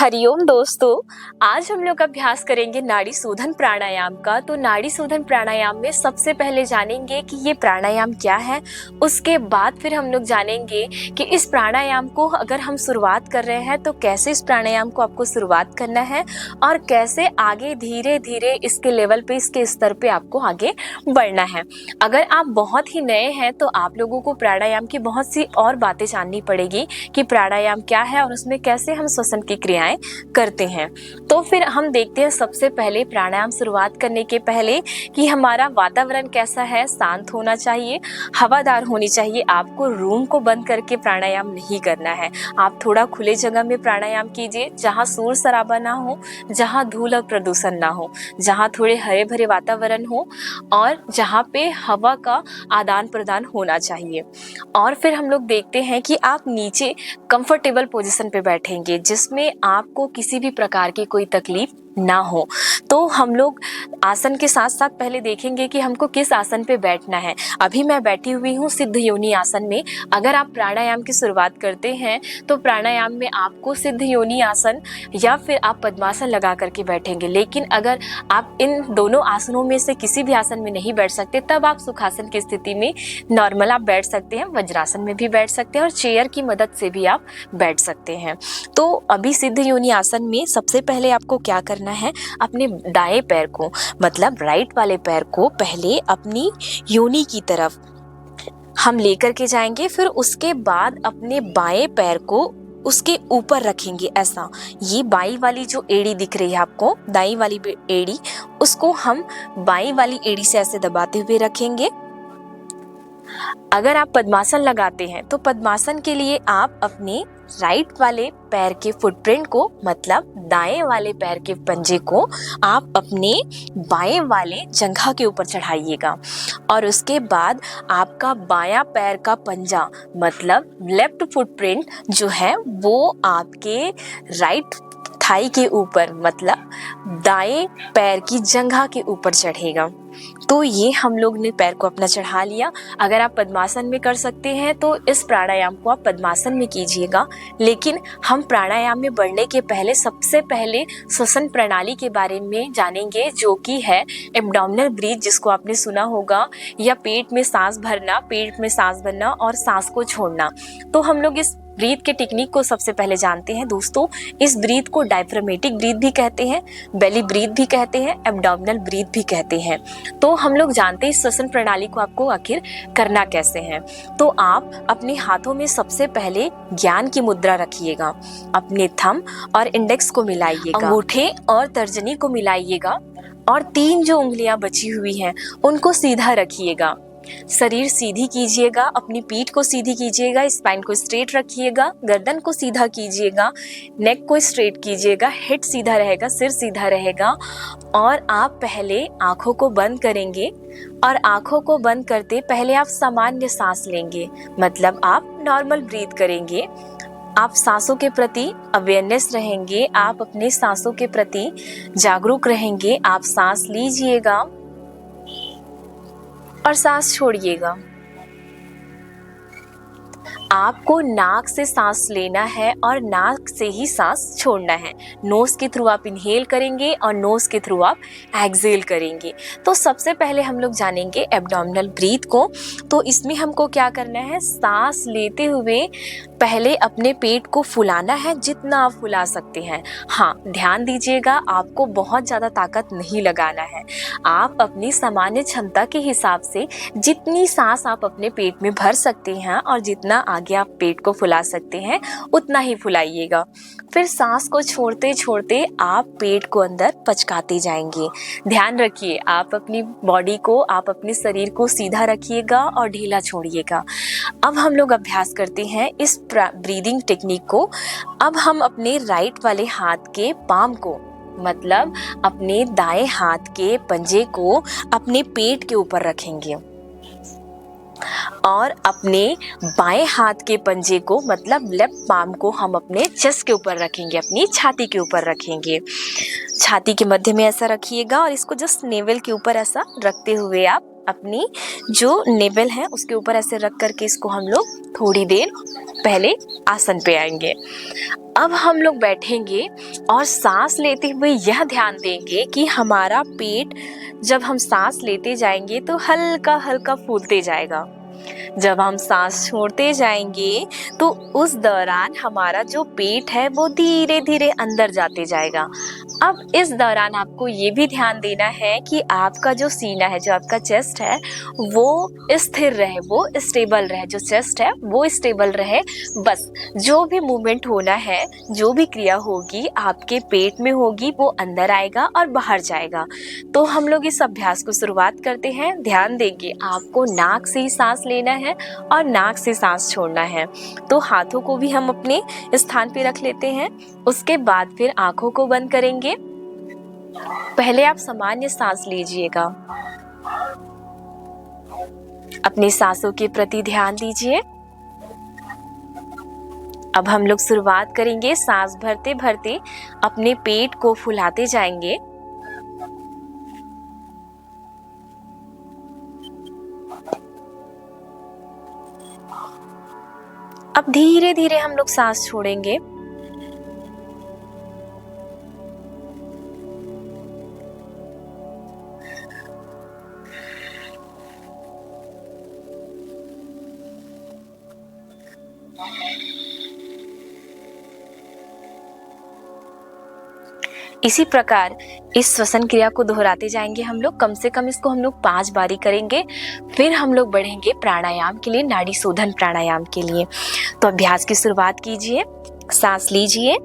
हरिओम दोस्तों, आज हम लोग अभ्यास करेंगे नाड़ी शोधन प्राणायाम का। तो नाड़ी शोधन प्राणायाम में सबसे पहले जानेंगे कि ये प्राणायाम क्या है। उसके बाद फिर हम लोग जानेंगे कि इस प्राणायाम को अगर हम शुरुआत कर रहे हैं तो कैसे इस प्राणायाम को आपको शुरुआत करना है और कैसे आगे धीरे धीरे इसके लेवल पे, इसके स्तर पे आपको आगे बढ़ना है। अगर आप बहुत ही नए हैं तो आप लोगों को प्राणायाम की बहुत सी और बातें जाननी पड़ेगी कि प्राणायाम क्या है और उसमें कैसे हम श्वसन की क्रियाएं करते हैं। तो फिर हम देखते हैं सबसे पहले प्राणायाम शुरुआत करने के पहले कि हमारा वातावरण कैसा है। शांत होना चाहिए, हवादार होनी चाहिए। आपको रूम को बंद करके प्राणायाम नहीं करना है। आप थोड़ा खुले जगह में प्राणायाम कीजिए, जहाँ शोर शराबा ना हो, जहाँ धूल और प्रदूषण ना हो, जहाँ थोड़े हरे भरे वातावरण हो और जहाँ पे हवा का आदान प्रदान होना चाहिए। और फिर हम लोग देखते हैं कि आप नीचे कंफर्टेबल पोजीशन पे बैठेंगे जिसमें आपको किसी भी प्रकार की कोई तकलीफ ना हो। तो हम लोग आसन के साथ साथ पहले देखेंगे कि हमको किस आसन पे बैठना है। अभी मैं बैठी हुई हूँ सिद्ध योनि आसन में। अगर आप प्राणायाम की शुरुआत करते हैं तो प्राणायाम में आपको सिद्ध योनि आसन या फिर आप पद्मासन लगा करके बैठेंगे। लेकिन अगर आप इन दोनों आसनों में से किसी भी आसन में नहीं बैठ सकते तब आप सुखासन की स्थिति में नॉर्मल आप बैठ सकते हैं। वज्रासन में भी बैठ सकते हैं और चेयर की मदद से भी आप बैठ सकते हैं। तो अभी सिद्ध योनि आसन में सबसे पहले आपको क्या करना है, अपने दाएं पैर को मतलब राइट वाले पैर को पहले अपनी योनि की तरफ हम लेकर के जाएंगे। फिर उसके बाद अपने बाएं पैर को उसके ऊपर रखेंगे ऐसा। ये बाई वाली जो एड़ी दिख रही है आपको, दाई वाली एड़ी, उसको हम बाई वाली एड़ी से ऐसे दबाते हुए रखेंगे। अगर आप पद्मासन लगाते हैं तो पद्मासन के लिए आप अपने राइट वाले पैर के फुटप्रिंट को मतलब दाएं वाले पैर के पंजे को आप अपने बाएं वाले जंघा के ऊपर चढ़ाइएगा और उसके बाद आपका बायां पैर का पंजा मतलब लेफ्ट फुटप्रिंट जो है वो आपके राइट थाई के ऊपर मतलब दाएं पैर की जंघा के ऊपर चढ़ेगा। तो ये हम लोग ने पैर को अपना चढ़ा लिया। अगर आप पद्मासन में कर सकते हैं तो इस प्राणायाम को आप पद्मासन में कीजिएगा। लेकिन हम प्राणायाम में बढ़ने के पहले सबसे पहले श्वसन प्रणाली के बारे में जानेंगे जो कि है एब्डोमिनल ब्रीथ, जिसको आपने सुना होगा, या पेट में सांस भरना, पेट में सांस भरना और सांस को छोड़ना। तो हम लोग इस ब्रीथ के टेक्निक को सबसे पहले जानते हैं दोस्तों। इस ब्रीथ को डायफ्रामेटिक ब्रीथ भी कहते हैं, बेली ब्रीथ भी कहते हैं, एब्डोमिनल ब्रीथ भी कहते हैं। तो हम लोग जानते हैं इस श्वसन प्रणाली को आपको आखिर करना कैसे है। तो आप अपने हाथों में सबसे पहले ज्ञान की मुद्रा रखिएगा, अपने थंब और इंडेक्स को मिलाइएगा, अंगूठे और तर्जनी को मिलाइएगा और 3 जो उंगलियां बची हुई हैं उनको सीधा रखिएगा। शरीर सीधी कीजिएगा, अपनी पीठ को सीधी कीजिएगा, स्पाइन को स्ट्रेट रखिएगा, गर्दन को सीधा कीजिएगा, नेक को स्ट्रेट कीजिएगा, हेड सीधा रहेगा, सिर सीधा रहेगा। और आप पहले आंखों को बंद करेंगे और आंखों को बंद करते पहले आप सामान्य सांस लेंगे मतलब आप नॉर्मल ब्रीथ करेंगे। आप सांसों के प्रति अवेयरनेस रहेंगे, आप अपने सांसों के प्रति जागरूक रहेंगे। आप सांस लीजिएगा और सांस छोड़िएगा। आपको नाक से सांस लेना है और नाक से ही सांस छोड़ना है। नोज के थ्रू आप इनहेल करेंगे और नोज के थ्रू आप एक्सहेल करेंगे। तो सबसे पहले हम लोग जानेंगे एब्डोमिनल ब्रीथ को। तो इसमें हमको क्या करना है, सांस लेते हुए पहले अपने पेट को फुलाना है जितना आप फुला सकते हैं। हाँ, ध्यान दीजिएगा, आपको बहुत ज़्यादा ताकत नहीं लगाना है। आप अपनी सामान्य क्षमता के हिसाब से जितनी सांस आप अपने पेट में भर सकते हैं और जितना आगे आप पेट को फुला सकते हैं उतना ही फुलाइएगा। फिर सांस को छोड़ते छोड़ते आप पेट को अंदर पचकाते जाएंगे। ध्यान रखिए, आप अपनी बॉडी को, आप अपने शरीर को सीधा रखिएगा और ढीला छोड़िएगा। अब हम लोग अभ्यास करते हैं इस ब्रीदिंग टेक्निक को। अब हम अपने राइट वाले हाथ के पाम को मतलब अपने दाएं हाथ के पंजे को अपने पेट के ऊपर रखेंगे और अपने बाएं हाथ के पंजे को मतलब लेफ्ट पाम को हम अपने चेस्ट के ऊपर रखेंगे, अपनी छाती के ऊपर रखेंगे। छाती के मध्य में ऐसा रखिएगा और इसको जस्ट नेवल के ऊपर ऐसा रखते हुए आप अपनी जो नेवल है उसके ऊपर ऐसे रख करके इसको हम लोग थोड़ी देर पहले आसन पे आएंगे। अब हम लोग बैठेंगे और सांस लेते हुए यह ध्यान देंगे कि हमारा पेट जब हम सांस लेते जाएंगे तो हल्का हल्का फूलते जाएगा। जब हम सांस छोड़ते जाएंगे तो उस दौरान हमारा जो पेट है वो धीरे धीरे अंदर जाते जाएगा। अब इस दौरान आपको ये भी ध्यान देना है कि आपका जो सीना है, जो आपका चेस्ट है, वो स्थिर रहे, वो स्टेबल रहे, जो चेस्ट है वो स्टेबल रहे। बस जो भी मूवमेंट होना है, जो भी क्रिया होगी आपके पेट में होगी, वो अंदर आएगा और बाहर जाएगा। तो हम लोग इस अभ्यास को शुरुआत करते हैं। ध्यान देंगे आपको नाक से ही सांस लेना है और नाक से सांस छोड़ना है। तो हाथों को भी हम अपने स्थान पे रख लेते हैं। उसके बाद फिर आंखों को बंद करेंगे। पहले आप सामान्य सांस लीजिएगा। अपनी सांसों के प्रति ध्यान दीजिए। अब हम लोग शुरुआत करेंगे। सांस भरते भरते अपने पेट को फुलाते जाएंगे। अब धीरे धीरे हम लोग सांस छोड़ेंगे। इसी प्रकार इस श्वसन क्रिया को दोहराते जाएंगे हम लोग। कम से कम इसको हम लोग 5 बारी करेंगे। फिर हम लोग बढ़ेंगे प्राणायाम के लिए, नाड़ी शोधन प्राणायाम के लिए। तो अभ्यास की शुरुआत कीजिए। सांस लीजिए।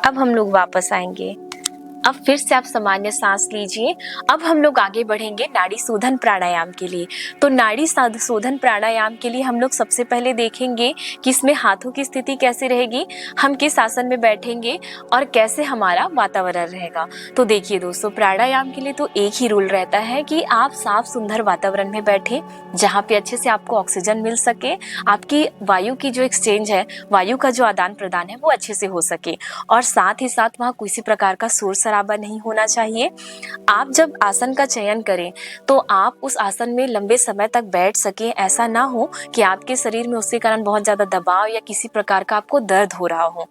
अब हम लोग वापस आएंगे। अब फिर से आप सामान्य सांस लीजिए। अब हम लोग आगे बढ़ेंगे नाड़ी शोधन प्राणायाम के लिए। तो नाड़ी शोधन प्राणायाम के लिए हम लोग सबसे पहले देखेंगे कि इसमें हाथों की स्थिति कैसे रहेगी, हम किस आसन में बैठेंगे और कैसे हमारा वातावरण रहेगा। तो देखिए दोस्तों, प्राणायाम के लिए तो एक ही रूल रहता है कि आप साफ सुंदर वातावरण में बैठे, जहाँ पे अच्छे से आपको ऑक्सीजन मिल सके, आपकी वायु की जो एक्सचेंज है, वायु का जो आदान प्रदान है वो अच्छे से हो सके, और साथ ही साथ वहाँ किसी प्रकार का शोर शराबा नहीं होना चाहिए। आप जब आसन का चयन करें तो आप उस आसन में लंबे समय तक बैठ सकें। ऐसा ना हो कि आपके शरीर में उसके कारण बहुत ज्यादा दबाव या किसी प्रकार का आपको दर्द हो रहा हो।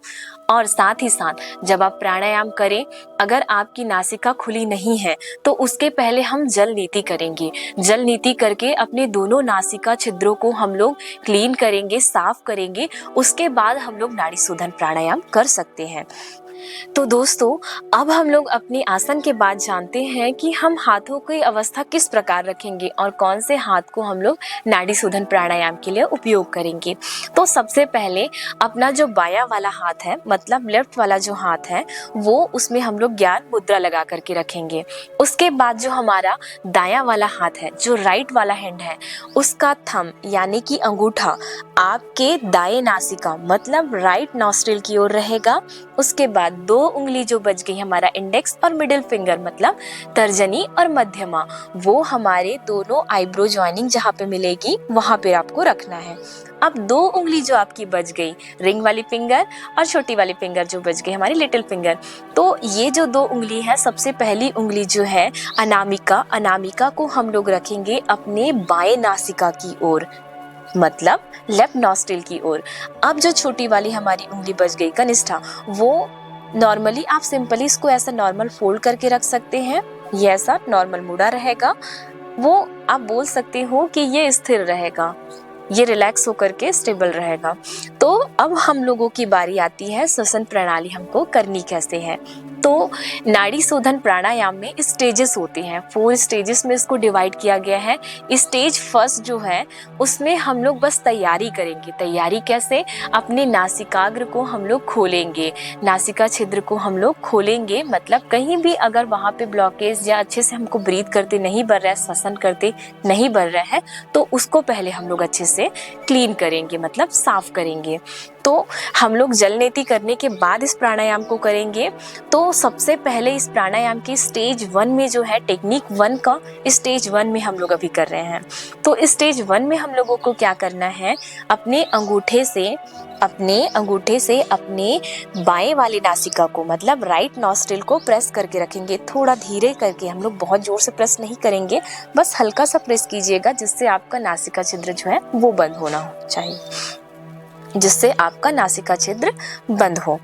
और साथ ही साथ जब आप प्राणायाम करें, अगर आपकी नासिका खुली नहीं है तो उसके पहले हम जल नीति करेंगे। जल नीति करके अपने दोनों नासिका छिद्रों को हम लोग क्लीन करेंगे, साफ करेंगे। उसके बाद हम लोग नाड़ी शोधन प्राणायाम कर सकते हैं। तो दोस्तों, अब हम लोग अपने आसन के बाद जानते हैं कि हम हाथों की अवस्था किस प्रकार रखेंगे और कौन से हाथ को हम लोग नाड़ी शोधन प्राणायाम के लिए उपयोग करेंगे। तो सबसे पहले अपना जो बायां वाला हाथ है, मतलब लेफ्ट वाला जो हाथ है, वो उसमें हम लोग ज्ञान मुद्रा लगा करके रखेंगे। उसके बाद जो हमारा दायां वाला हाथ है, जो राइट वाला हैंड है, उसका थंब यानी कि अंगूठा आपके दाएं नासिका मतलब राइट नॉस्ट्रिल की ओर रहेगा। उसके बाद 2 उंगली जो बच गई, हमारा इंडेक्स और मिडिल फिंगर मतलब तर्जनी और मध्यमा, वो हमारे दोनों आईब्रो ज्वाइनिंग जहाँ पे मिलेगी वहां पे आपको रखना है। अब 2 उंगली जो आपकी बच गई, रिंग वाली फिंगर और छोटी वाली फिंगर जो बच गई हमारी लिटिल फिंगर, तो ये जो 2 उंगली है, सबसे पहली उंगली जो है अनामिका, अनामिका को हम लोग रखेंगे अपने बाएं नासिका की ओर मतलब लेफ्ट नॉस्ट्रिल की ओर। अब जो छोटी वाली हमारी उंगली बच गई कनिष्ठा, वो नॉर्मली आप सिंपली इसको ऐसा नॉर्मल फोल्ड करके रख सकते हैं। ये ऐसा नॉर्मल मुड़ा रहेगा, वो आप बोल सकते हो कि ये स्थिर रहेगा, ये रिलैक्स होकर के स्टेबल रहेगा। तो अब हम लोगों की बारी आती है श्वसन प्रणाली हमको करनी कैसे है। तो नाड़ी शोधन प्राणायाम में स्टेजेस होते हैं, 4 स्टेजेस में इसको डिवाइड किया गया है। स्टेज फर्स्ट जो है उसमें हम लोग बस तैयारी करेंगे। तैयारी कैसे? अपने नासिकाग्र को हम लोग खोलेंगे, नासिका छिद्र को हम लोग खोलेंगे, मतलब कहीं भी अगर वहाँ पे ब्लॉकेज या अच्छे से हमको ब्रीथ करते नहीं बन रहा है, श्वसन करते नहीं बन रहा है, तो उसको पहले हम लोग अच्छे से क्लीन करेंगे, मतलब साफ करेंगे। तो हम लोग जल नेति करने के बाद इस प्राणायाम को करेंगे। तो सबसे पहले इस प्राणायाम की स्टेज 1 में जो है, टेक्निक 1 का स्टेज 1 में हम लोग अभी कर रहे हैं। तो स्टेज 1 में हम लोगों को क्या करना है, अपने अंगूठे से अपने बाएं वाली नासिका को, मतलब राइट नॉस्ट्रिल को प्रेस करके रखेंगे। थोड़ा धीरे करके, हम लोग बहुत जोर से प्रेस नहीं करेंगे, बस हल्का सा प्रेस कीजिएगा, जिससे आपका नासिका छिद्र जो है वो बंद होना चाहिए, जिससे आपका नासिका छिद्र बंद हो।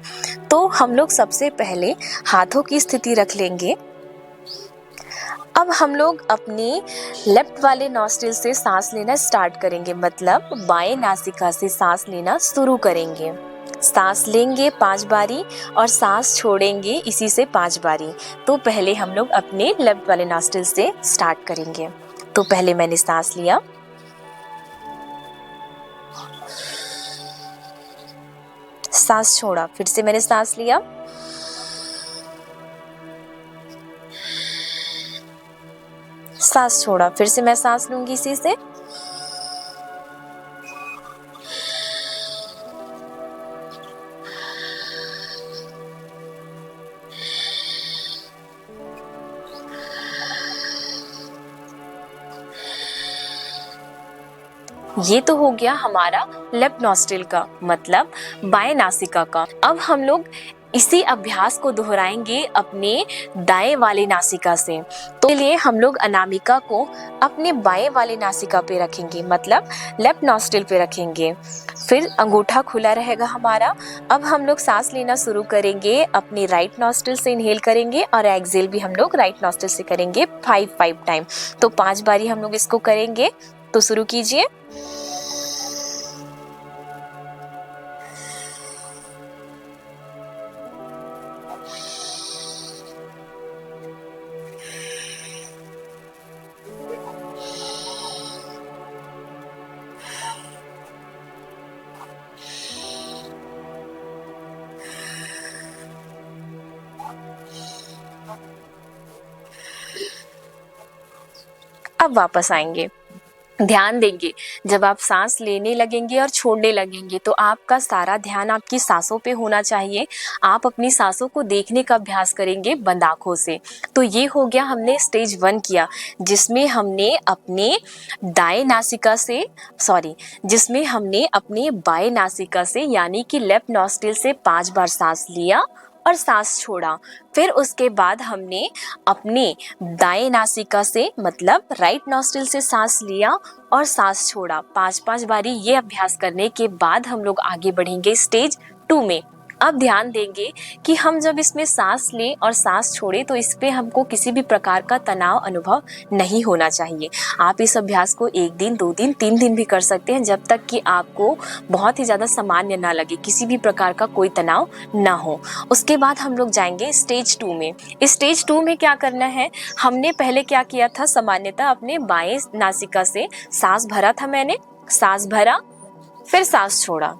तो हम लोग सबसे पहले हाथों की स्थिति रख लेंगे। अब हम लोग अपने लेफ्ट वाले नॉस्ट्रिल से सांस लेना स्टार्ट करेंगे, मतलब बाएं नासिका से सांस लेना शुरू करेंगे। सांस लेंगे 5 बारी और सांस छोड़ेंगे इसी से 5 बारी। तो पहले हम लोग अपने लेफ्ट वाले नॉस्ट्रिल से स्टार्ट करेंगे। तो पहले मैंने सांस लिया, सांस छोड़ा, फिर से मैंने सांस लिया, सांस छोड़ा, फिर से मैं सांस लूंगी इसी से, ये तो हो गया हमारा लेफ्ट नॉस्ट्रिल का, मतलब बाएं नासिका का। अब हम लोग इसी अभ्यास को दोहराएंगे अपने दाएं वाले नासिका से। तो लिए हम लोग अनामिका को अपने बाएं वाले नासिका पे रखेंगे, मतलब लेफ्ट नॉस्ट्रिल पे रखेंगे। फिर अंगूठा खुला रहेगा हमारा। अब हम लोग सांस लेना शुरू करेंगे, अपने राइट नॉस्ट्रिल से इनहेल करेंगे और एक्सहेल भी हम लोग राइट नॉस्ट्रिल से करेंगे 5 टाइम। तो 5 बारी हम लोग इसको करेंगे। तो शुरू कीजिए। अब वापस आएंगे, ध्यान देंगे। जब आप सांस लेने लगेंगे और छोड़ने लगेंगे तो आपका सारा ध्यान आपकी सांसों पे होना चाहिए। आप अपनी सांसों को देखने का अभ्यास करेंगे बंद आँखों से। तो ये हो गया, हमने स्टेज 1 किया, जिसमें हमने अपने बाएं नासिका से यानी कि लेफ्ट नॉस्ट्रिल से 5 बार सांस लिया और सांस छोड़ा। फिर उसके बाद हमने अपने दाएं नासिका से, मतलब राइट नॉस्ट्रिल से सांस लिया और सांस छोड़ा 5 बारी। ये अभ्यास करने के बाद हम लोग आगे बढ़ेंगे स्टेज 2 में। अब ध्यान देंगे कि हम जब इसमें सांस लें और सांस छोड़े तो इस पे हमको किसी भी प्रकार का तनाव अनुभव नहीं होना चाहिए। आप इस अभ्यास को 1 दिन, 2 दिन, 3 दिन भी कर सकते हैं, जब तक कि आपको बहुत ही ज़्यादा सामान्य ना लगे, किसी भी प्रकार का कोई तनाव ना हो। उसके बाद हम लोग जाएंगे स्टेज 2 में। स्टेज 2 में क्या करना है, हमने पहले क्या किया था, सामान्यतः अपने बाएं नासिका से सांस भरा था, मैंने सांस भरा फिर सांस छोड़ा।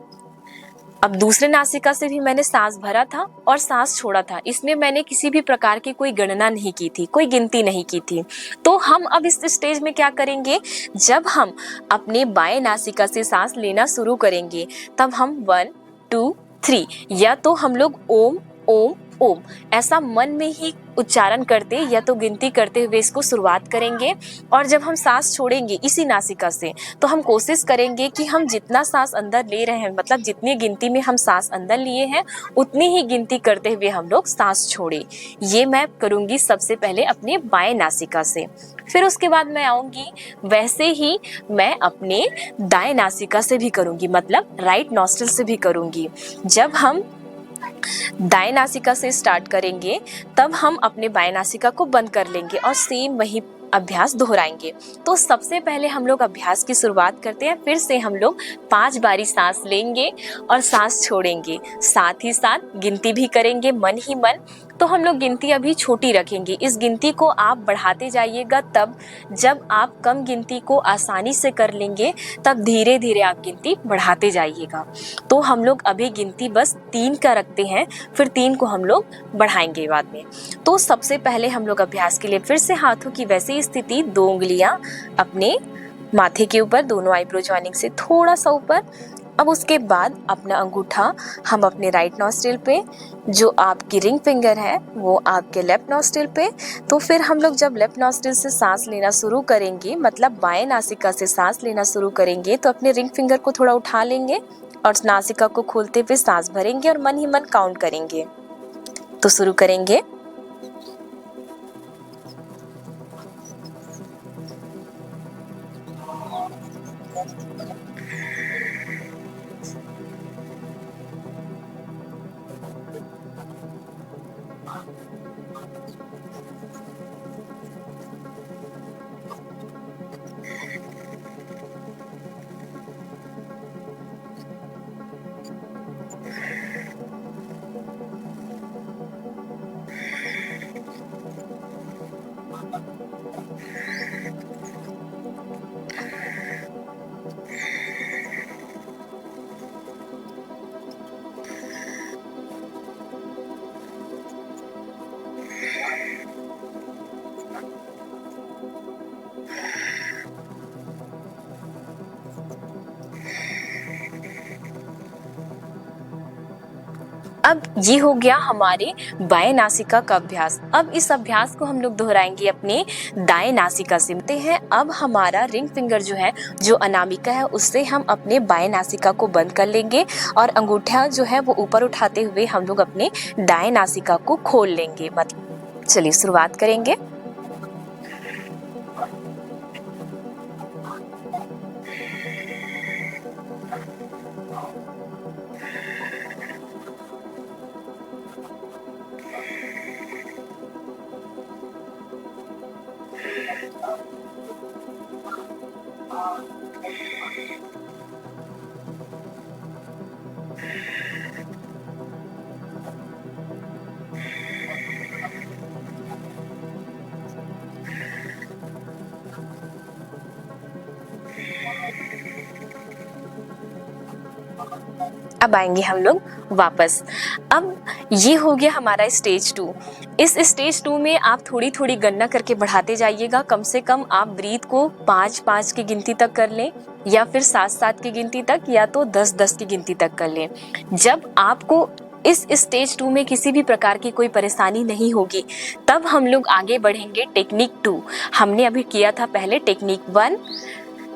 अब दूसरे नासिका से भी मैंने सांस भरा था और सांस छोड़ा था। इसमें मैंने किसी भी प्रकार की कोई गणना नहीं की थी, कोई गिनती नहीं की थी। तो हम अब इस स्टेज में क्या करेंगे, जब हम अपने बाएं नासिका से सांस लेना शुरू करेंगे तब हम 1 2 3 या तो हम लोग ओम ओम ओम ऐसा मन में ही उच्चारण करते या तो गिनती करते हुए इसको शुरुआत करेंगे। और जब हम सांस छोड़ेंगे इसी नासिका से तो हम कोशिश करेंगे कि हम जितना सांस अंदर ले रहे हैं, मतलब जितनी गिनती में हम सांस अंदर लिए हैं उतनी ही गिनती करते हुए हम लोग सांस छोड़े। ये मैं करूँगी सबसे पहले अपने बाएं नासिका से, फिर उसके बाद मैं आऊँगी वैसे ही मैं अपने दाएं नासिका से भी करूँगी, मतलब राइट नॉस्ट्रिल से भी करूँगी। जब हम दाएं नासिका से स्टार्ट करेंगे तब हम अपने बाएं नासिका को बंद कर लेंगे और सेम वही अभ्यास दोहराएंगे। तो सबसे पहले हम लोग अभ्यास की शुरुआत करते हैं। फिर से हम लोग 5 बारी सांस लेंगे और सांस छोड़ेंगे, साथ ही साथ गिनती भी करेंगे मन ही मन। तो हम लोग गिनती अभी छोटी रखेंगे। इस गिनती को आप बढ़ाते जाइएगा, तब जब आप कम गिनती को आसानी से कर लेंगे तब धीरे धीरे आप गिनती बढ़ाते जाइएगा। तो हम लोग अभी गिनती बस 3 का रखते हैं, फिर 3 को हम लोग बढ़ाएंगे बाद में। तो सबसे पहले हम लोग अभ्यास के लिए फिर से हाथों की वैसी स्थिति, 2 उंगलियां अपने माथे के ऊपर, दोनों आईब्रो जॉइनिंग से थोड़ा सा ऊपर। अब उसके बाद अपना अंगूठा हम अपने राइट नॉस्ट्रिल पे, जो आपकी रिंग फिंगर है वो आपके लेफ्ट नॉस्ट्रिल पे। तो फिर हम लोग जब लेफ्ट नॉस्ट्रिल से सांस लेना शुरू करेंगे, मतलब बाएं नासिका से सांस लेना शुरू करेंगे, तो अपने रिंग फिंगर को थोड़ा उठा लेंगे और नासिका को खोलते हुए सांस भरेंगे और मन ही मन काउंट करेंगे। तो शुरू करेंगे। अब ये हो गया हमारे बाएं नासिका का अभ्यास। अब इस अभ्यास को हम लोग दोहराएंगे अपने दाएं नासिका से। हैं अब हमारा रिंग फिंगर जो है, जो अनामिका है, उससे हम अपने बाएं नासिका को बंद कर लेंगे और अंगूठा जो है वो ऊपर उठाते हुए हम लोग अपने दाएं नासिका को खोल लेंगे। मतलब चलिए शुरुआत करेंगे। अब आएंगे हम लोग वापस। अब ये हो गया हमारा स्टेज 2। इस स्टेज 2 में आप थोड़ी थोड़ी गणना करके बढ़ाते जाइएगा। कम से कम आप ब्रीथ को 5-5 की गिनती तक कर लें, या फिर 7-7 की गिनती तक, या तो 10-10 की गिनती तक कर लें। जब आपको इस स्टेज 2 में किसी भी प्रकार की कोई परेशानी नहीं होगी, तब हम लोग आगे बढ़ेंगे टेक्निक 2। हमने अभी किया था पहले टेक्निक 1,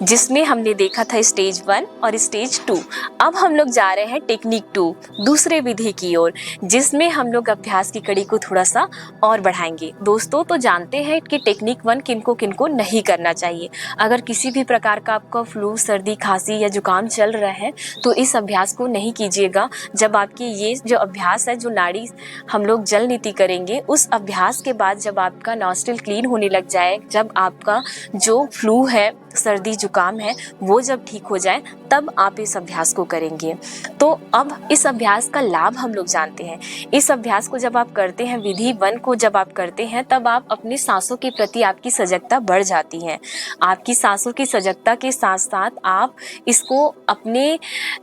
जिसमें हमने देखा था स्टेज 1 और स्टेज 2। अब हम लोग जा रहे हैं टेक्निक 2, दूसरे विधि की ओर, जिसमें हम लोग अभ्यास की कड़ी को थोड़ा सा और बढ़ाएंगे। दोस्तों तो जानते हैं कि टेक्निक 1 किनको किनको नहीं करना चाहिए। अगर किसी भी प्रकार का आपका फ्लू, सर्दी, खांसी या जुकाम चल रहा है तो इस अभ्यास को नहीं कीजिएगा। जब आपकी ये जो अभ्यास है, जो नाड़ी हम लोग जल नीति करेंगे, उस अभ्यास के बाद जब आपका नॉस्ट्रिल क्लीन होने लग जाए, जब आपका जो फ्लू है, सर्दी जुकाम है, वो जब ठीक हो जाए, तब आप इस अभ्यास को करेंगे। तो अब इस अभ्यास का लाभ हम लोग जानते हैं। इस अभ्यास को जब आप करते हैं, विधि 1 को जब आप करते हैं, तब आप अपनी सांसों के प्रति आपकी सजगता बढ़ जाती है। आपकी सांसों की सजगता के साथ साथ आप इसको अपने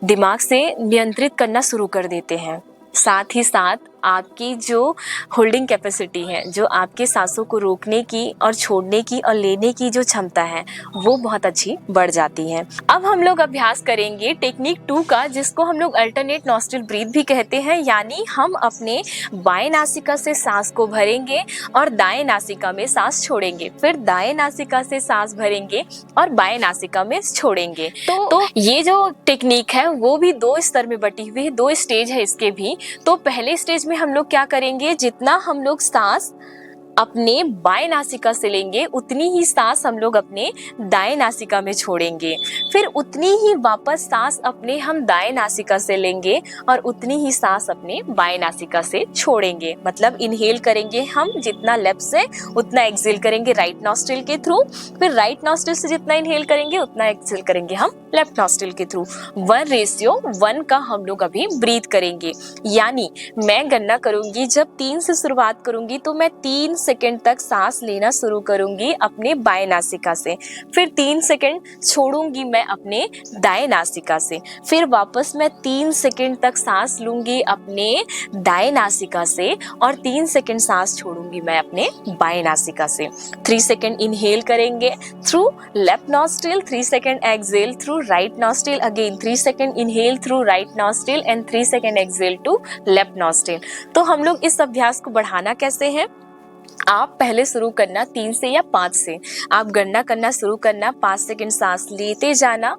दिमाग से नियंत्रित करना शुरू कर देते हैं। साथ ही साथ आपकी जो होल्डिंग कैपेसिटी है, जो आपके सांसों को रोकने की और छोड़ने की और लेने की जो क्षमता है, वो बहुत अच्छी बढ़ जाती है। अब हम लोग अभ्यास करेंगे टेक्निक 2 का, जिसको हम लोग अल्टरनेट नॉस्ट्रिल ब्रीथ भी कहते हैं। यानी हम अपने बाएं नासिका से सांस को भरेंगे और दाएं नासिका में सांस छोड़ेंगे, फिर दाएं नासिका से सांस भरेंगे और बाएं नासिका में छोड़ेंगे। तो ये जो टेक्निक है वो भी 2 स्तर में बटी हुई है, 2 स्टेज है इसके भी। तो पहले स्टेज में हम लोग क्या करेंगे, जितना हम लोग सांस अपने बाएं नासिका से लेंगे उतनी ही सांस हम लोग अपने दाएं नासिका में छोड़ेंगे। फिर उतनी ही वापस सांस अपने हम दाएं नासिका से लेंगे और उतनी ही सांस अपने बाएं नासिका से छोड़ेंगे। मतलब इनहेल करेंगे हम जितना लेफ्ट से, उतना एक्सहेल करेंगे राइट नॉस्ट्रिल के थ्रू। फिर राइट नॉस्ट्रिल से जितना इनहेल करेंगे उतना एक्सहेल करेंगे हम लेफ्ट नॉस्ट्रिल के थ्रू। 1:1 का हम लोग अभी ब्रीथ करेंगे। यानी मैं गणना करूंगी, जब 3 से शुरुआत करूंगी तो मैं 3 सेकंड तक सांस लेना शुरू करूंगी अपने बाएं नासिका से। फिर 3 सेकंड छोड़ूंगी मैं अपने दाएं नासिका से। फिर वापस मैं 3 सेकंड तक सांस लूंगी अपने दाएं नासिका से और 3 सेकंड सांस छोड़ूंगी मैं अपने बाएं नासिका से। 3 सेकंड इनहेल करेंगे through left nostril, 3 second exhale through right nostril, again 3 second inhale through right nostril and 3 second exhale to left nostril. तो हम लोग इस अभ्यास को बढ़ाना कैसे है? आप पहले शुरू करना 3 से या 5 से। आप गणना करना शुरू करना, 5 सेकंड सांस लेते जाना,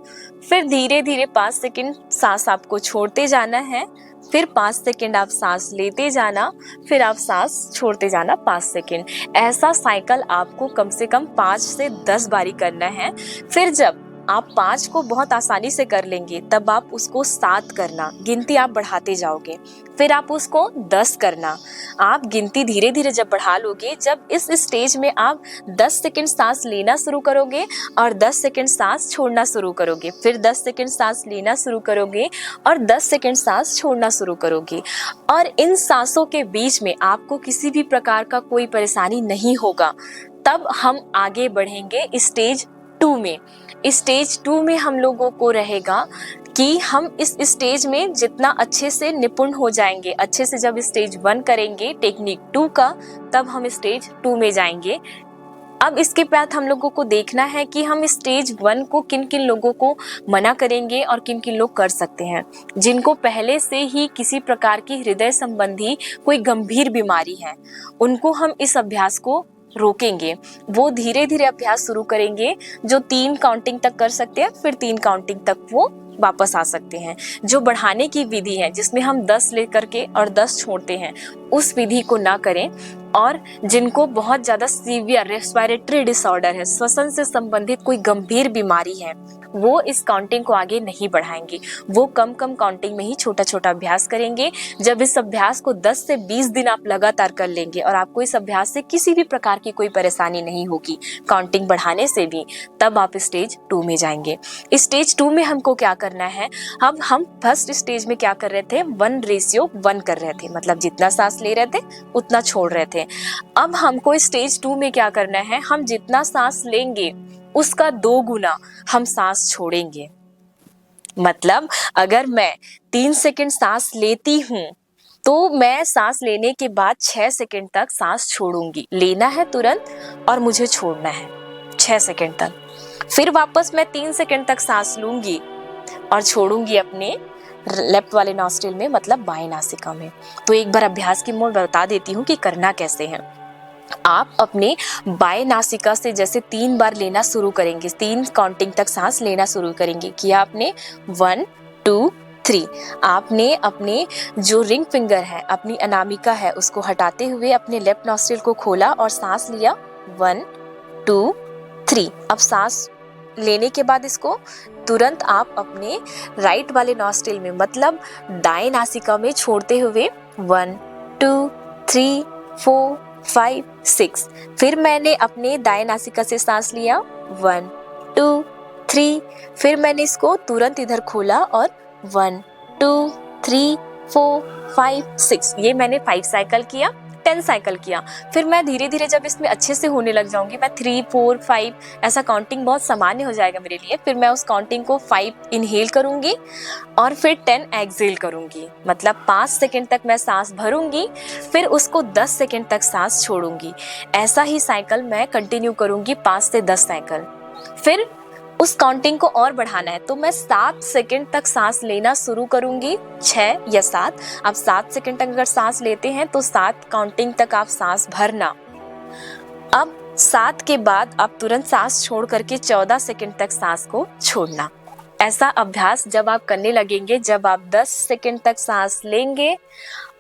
फिर धीरे धीरे 5 सेकंड सांस आपको छोड़ते जाना है, फिर 5 सेकंड आप सांस लेते जाना, फिर आप सांस छोड़ते जाना 5 सेकंड। ऐसा साइकिल आपको कम से कम 5 से 10 बारी करना है। फिर जब आप 5 को बहुत आसानी से कर लेंगे तब आप उसको 7 करना, गिनती आप बढ़ाते जाओगे। फिर आप उसको 10 करना, आप गिनती धीरे धीरे जब बढ़ा लोगे, जब इस स्टेज में आप 10 सेकंड सांस लेना शुरू करोगे और 10 सेकंड सांस छोड़ना शुरू करोगे, फिर 10 सेकंड सांस लेना शुरू करोगे और 10 सेकंड सांस छोड़ना शुरू करोगे। और इन सांसों के बीच में आपको किसी भी प्रकार का कोई परेशानी नहीं होगा। तब हम आगे बढ़ेंगे स्टेज 2 में। स्टेज 2 में हम लोगों को रहेगा कि हम इस स्टेज में जितना अच्छे से निपुण हो जाएंगे, अच्छे से जब स्टेज 1 करेंगे टेक्निक 2 का, तब हम स्टेज 2 में जाएंगे। अब इसके बाद हम लोगों को देखना है कि हम स्टेज 1 को किन किन लोगों को मना करेंगे और किन किन लोग कर सकते हैं। जिनको पहले से ही किसी प्रकार की हृदय संबंधी कोई गंभीर बीमारी है, उनको हम इस अभ्यास को रोकेंगे। वो धीरे धीरे अभ्यास शुरू करेंगे। जो 3 काउंटिंग तक कर सकते हैं, फिर 3 काउंटिंग तक वो वापस आ सकते हैं। जो बढ़ाने की विधि है जिसमें हम 10 लेकर के और 10 छोड़ते हैं, उस विधि को ना करें। और जिनको बहुत ज़्यादा सीवियर रेस्पिरेटरी डिसऑर्डर है, श्वसन से संबंधित कोई गंभीर बीमारी है, वो इस काउंटिंग को आगे नहीं बढ़ाएंगे। वो कम कम काउंटिंग में ही छोटा छोटा अभ्यास करेंगे। जब इस अभ्यास को 10 से 20 दिन आप लगातार कर लेंगे और आपको इस अभ्यास से किसी भी प्रकार की कोई परेशानी नहीं होगी काउंटिंग बढ़ाने से भी, तब आप स्टेज 2 में जाएंगे। स्टेज 2 में हमको क्या करना है? अब हम फर्स्ट स्टेज में क्या कर रहे थे? 1:1 कर रहे थे, मतलब जितना सांस ले रहे थे उतना छोड़ रहे थे। अब हमको स्टेज 2 में क्या करना है? हम जितना सांस लेंगे उसका 2 गुना हम सांस छोड़ेंगे। मतलब अगर मैं 3 सेकंड सांस लेती हूँ तो मैं सांस लेने के बाद 6 सेकंड तक सांस छोड़ूंगी। लेना है तुरंत और मुझे छोड़ना है 6 सेकंड तक। फिर वापस मैं 3 सेकंड तक सांस लूंगी और छोड़ूंगी अपने लेफ्ट वाले नॉस्ट्रिल में, मतलब बाएं नासिका में। तो एक बार अभ्यास की मैं बता देती हूँ कि करना कैसे है। आप अपने बाएं नासिका से जैसे 3 बार लेना शुरू करेंगे, 3 काउंटिंग तक सांस लेना शुरू करेंगे। किया आपने 1 2 3। आपने अपने जो रिंग फिंगर है, अपनी अनामिका है, उसको हटाते हुए अपने लेफ्ट नॉस्ट्रिल को खोला और सांस लिया 1 2 3। अब सांस लेने के बाद इसको तुरंत आप अपने राइट वाले नॉस्ट्रिल में, मतलब दाएं नासिका में छोड़ते हुए 1 2 3 4 5 6। फिर मैंने अपने दाएं नासिका से सांस लिया 1 2 3। फिर मैंने इसको तुरंत इधर खोला और 1 2 3 4 5 6। ये मैंने 5 साइकिल किया, 10 साइकिल किया। फिर मैं धीरे धीरे जब इसमें अच्छे से होने लग जाऊंगी, मैं 3 4 5 ऐसा काउंटिंग बहुत सामान्य हो जाएगा मेरे लिए। फिर मैं उस काउंटिंग को 5 इनहेल करूंगी और फिर 10 एक्सहेल करूंगी, मतलब 5 सेकंड तक मैं सांस भरूंगी, फिर उसको 10 सेकंड तक सांस छोड़ूंगी। ऐसा ही साइकिल मैं कंटिन्यू करूंगी 5 से 10 साइकिल। फिर उस काउंटिंग को और बढ़ाना है तो मैं 7 सेकंड तक सांस लेना शुरू करूंगी, 6 या 7। आप 7 सेकंड तक अगर सांस लेते हैं तो 7 काउंटिंग तक आप सांस भरना। अब 7 के बाद आप तुरंत सांस छोड़ करके 14 सेकंड तक सांस को छोड़ना। ऐसा अभ्यास जब आप करने लगेंगे, जब आप 10 सेकंड तक सांस लेंगे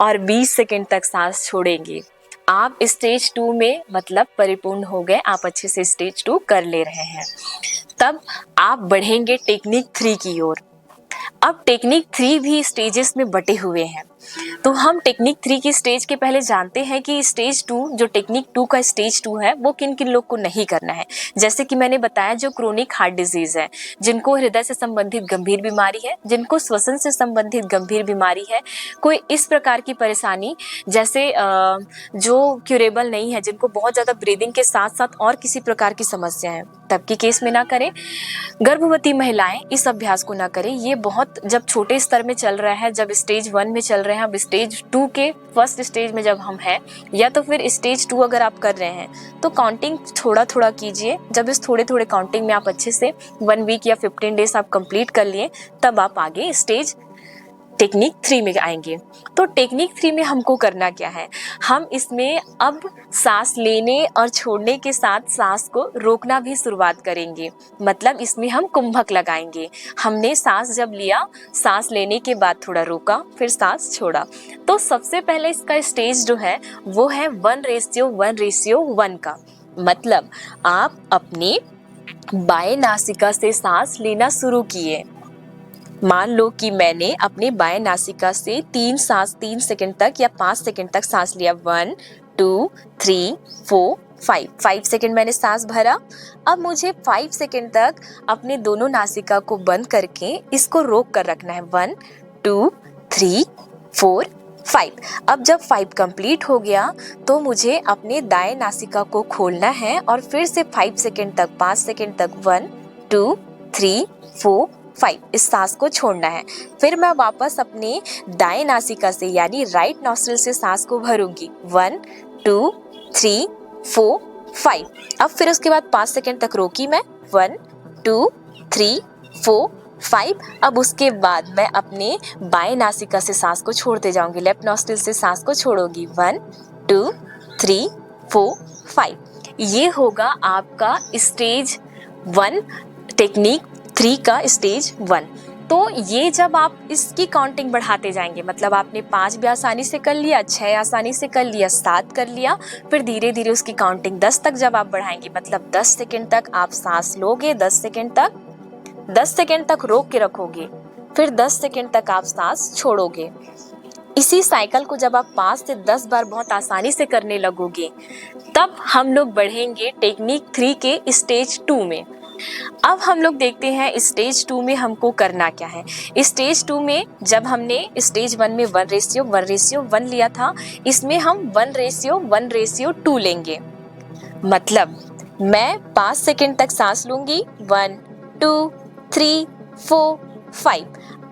और 20 सेकंड तक सांस छोड़ेंगे, आप स्टेज 2 में मतलब परिपूर्ण हो गए, आप अच्छे से स्टेज 2 कर ले रहे हैं। तब आप बढ़ेंगे टेक्निक 3 की ओर। अब टेक्निक 3 भी स्टेजेस में बटे हुए हैं, तो हम टेक्निक 3 की स्टेज के पहले जानते हैं कि स्टेज 2 जो टेक्निक 2 का स्टेज 2 है वो किन किन लोग को नहीं करना है। जैसे कि मैंने बताया, जो क्रोनिक हार्ट डिजीज है, जिनको हृदय से संबंधित गंभीर बीमारी है, जिनको श्वसन से संबंधित गंभीर बीमारी है, कोई इस प्रकार की परेशानी जैसे जो क्यूरेबल नहीं है, जिनको बहुत ज़्यादा ब्रीदिंग के साथ साथ और किसी प्रकार की समस्या है, तब की केस में ना करें। गर्भवती महिलाएं इस अभ्यास को ना करें, ये बहुत जब छोटे स्तर में चल रहा है, जब स्टेज 1 में चल रहे हैं, अब स्टेज 2 के फर्स्ट स्टेज में जब हम हैं, या तो फिर स्टेज 2 अगर आप कर रहे हैं तो काउंटिंग थोड़ा थोड़ा कीजिए। जब इस थोड़े थोड़े काउंटिंग में आप अच्छे से 1 वीक या 15 डेज आप कंप्लीट कर लिए, तब आप आगे स्टेज टेक्निक 3 में आएंगे। तो टेक्निक 3 में हमको करना क्या है, हम इसमें अब सांस लेने और छोड़ने के साथ सांस को रोकना भी शुरुआत करेंगे। मतलब इसमें हम कुंभक लगाएंगे। हमने सांस जब लिया, सांस लेने के बाद थोड़ा रोका, फिर सांस छोड़ा। तो सबसे पहले इसका स्टेज जो है वो है 1:1:1 का। मतलब आप अपने बाएं नासिका से सांस लेना शुरू किए। मान लो कि मैंने अपने बाएं नासिका से 3 सेकंड तक या 5 सेकंड तक सांस लिया। 1 2 3 4 5 सेकंड मैंने सांस भरा। अब मुझे 5 सेकंड तक अपने दोनों नासिका को बंद करके इसको रोक कर रखना है। 1 2 3 4 5। अब जब 5 कंप्लीट हो गया तो मुझे अपने दाएं नासिका को खोलना है और फिर से 5 सेकंड तक, 5 सेकंड तक 1 2 3 4 5 इस सांस को छोड़ना है। फिर मैं वापस अपने दाएं नासिका से यानी राइट नॉस्ट्रिल से सांस को भरूंगी। 1 2 3 4 5। अब फिर उसके बाद 5 सेकंड तक रोकी मैं। 1 2 3 4 5। अब उसके बाद मैं अपने बाएं नासिका से सांस को छोड़ते जाऊंगी। लेफ्ट नॉस्ट्रिल से सांस को छोड़ूंगी। 1 2 3 4 5। ये होगा आपका स्टेज 1 टेक्निक 3 का स्टेज 1। तो ये जब आप इसकी काउंटिंग बढ़ाते जाएंगे, मतलब आपने 5 भी आसानी से कर लिया, 6 आसानी से कर लिया, 7 कर लिया, फिर धीरे धीरे उसकी काउंटिंग 10 तक जब आप बढ़ाएंगे, मतलब 10 सेकंड तक आप सांस लोगे, 10 सेकंड तक रोक के रखोगे, फिर 10 सेकंड तक आप सांस छोड़ोगे। इसी साइकिल को जब आप 5 से 10 बार बहुत आसानी से करने लगोगे, तब हम लोग बढ़ेंगे टेक्निक 3 के स्टेज 2 में। अब हम लोग देखते हैं स्टेज 2 में हमको करना क्या है। स्टेज 2 में जब हमने स्टेज 1 में 1:1:1 लिया था, इसमें हम 1:1:2 लेंगे। मतलब मैं 5 सेकंड तक सांस लूंगी। 1 2 3 4 5।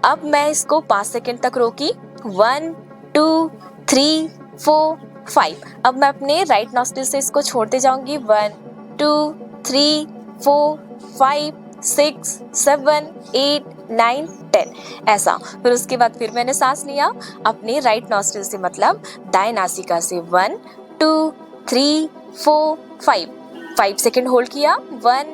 अब मैं इसको 5 सेकंड तक रोकी। 1 2 3 4 5। अब मैं अपने राइट नॉस्ट्रिल से इसको छोड़ते जाऊंगी। 1 2 3 4 5 6 7 8 9 10 ऐसा। फिर उसके बाद फिर मैंने सांस लिया अपने राइट नॉस्ट्रिल से, मतलब दाएं नासिका से। 1 2 3 4 5 सेकंड होल्ड किया। 1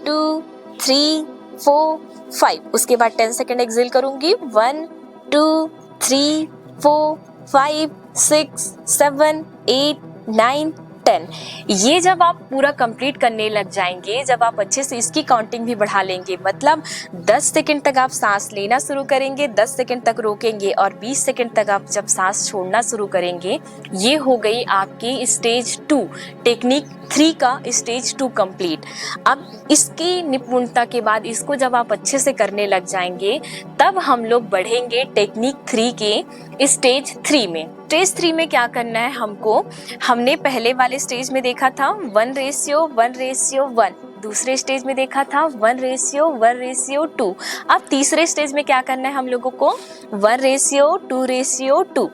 2 3 4 5। उसके बाद 10 सेकंड एक्सेल करूंगी। 1 2 3 4 5 6 7 8 9 10। ये जब आप पूरा कंप्लीट करने लग जाएंगे, जब आप अच्छे से इसकी काउंटिंग भी बढ़ा लेंगे, मतलब 10 सेकंड तक आप सांस लेना शुरू करेंगे, 10 सेकंड तक रोकेंगे और 20 सेकंड तक आप जब सांस छोड़ना शुरू करेंगे, ये हो गई आपकी स्टेज 2 टेक्निक 3 का स्टेज 2 कंप्लीट। अब इसकी निपुणता के बाद इसको जब आप अच्छे से करने लग जाएंगे, तब हम लोग बढ़ेंगे टेक्निक 3 के स्टेज 3 में। स्टेज 3 में क्या करना है हमको, हमने पहले वाले स्टेज में देखा था 1:1:1। दूसरे स्टेज में देखा था 1:1:2। अब तीसरे स्टेज में क्या करना है हम लोगों को, 1:2:2।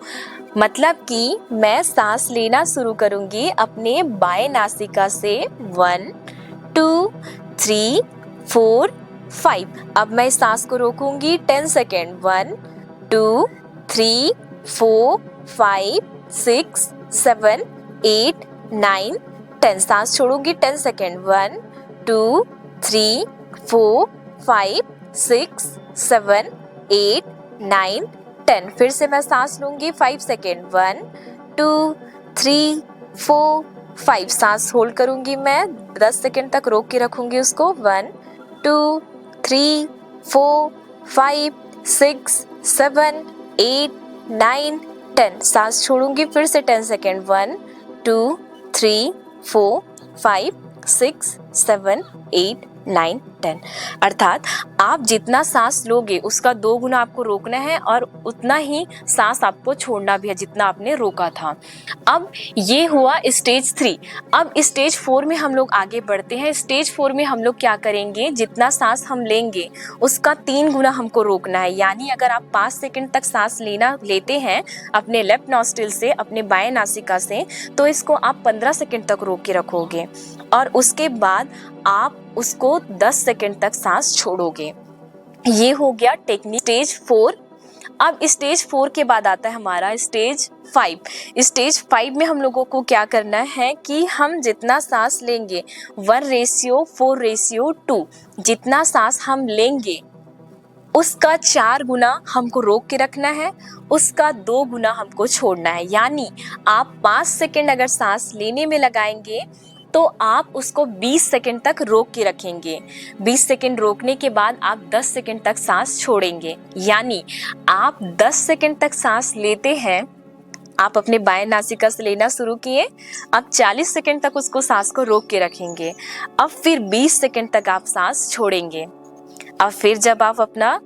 मतलब कि मैं सांस लेना शुरू करूंगी अपने बाएं नासिका से। 1 2 3 4 5। अब मैं सांस को रोकूंगी 10 सेकेंड। 1 2 3 4 5 6 7 8 9 10। सांस छोड़ूंगी 10 सेकेंड। 1 2 3 4 5 6 7 8 9 10। फिर से मैं सांस लूंगी 5 सेकेंड। 1 2 3 4 5 सांस होल्ड करूंगी मैं, 10 सेकंड तक रोक के रखूंगी उसको। 1 2 3 4 5 6 7 8 9 10 सांस छोड़ूंगी फिर से 10 सेकेंड। 1 2 3 4 5 6 7 8 9 10। अर्थात आप जितना सांस लोगे उसका 2 गुना आपको रोकना है और उतना ही सांस आपको छोड़ना भी है जितना आपने रोका था। अब ये हुआ स्टेज 3। अब स्टेज 4 में हम लोग आगे बढ़ते हैं। स्टेज 4 में हम लोग क्या करेंगे, जितना सांस हम लेंगे उसका 3 गुना हमको रोकना है। यानी अगर आप 5 सेकंड तक सांस लेते हैं अपने लेफ्ट नॉस्ट्रिल से, अपने बाएं नासिका से, तो इसको आप 15 सेकंड तक रोक के रखोगे और उसके बाद आप उसको 10 सेकंड तक सांस छोड़ोगे। ये हो गया टेक्निक स्टेज 4। अब स्टेज 4 के बाद आता है हमारा स्टेज 5। स्टेज 5 में हम लोगों को क्या करना है कि हम जितना सांस लेंगे 1:4:2 जितना सांस हम लेंगे उसका 4 गुना हमको रोक के रखना है, उसका 2 गुना हमको छोड़ना है। यानी आप 5 सेकंड अगर सांस लेने में लगाएंगे तो आप उसको 20 सेकंड तक रोक के रखेंगे। 20 सेकंड रोकने के बाद आप 10 सेकंड तक सांस छोड़ेंगे। यानी आप 10 सेकंड तक सांस लेते हैं, आप अपने बाएं नासिका से लेना शुरू किए, अब 40 सेकंड तक उसको सांस को रोक के रखेंगे, अब फिर 20 सेकंड तक आप सांस छोड़ेंगे। अब फिर जब आप अपना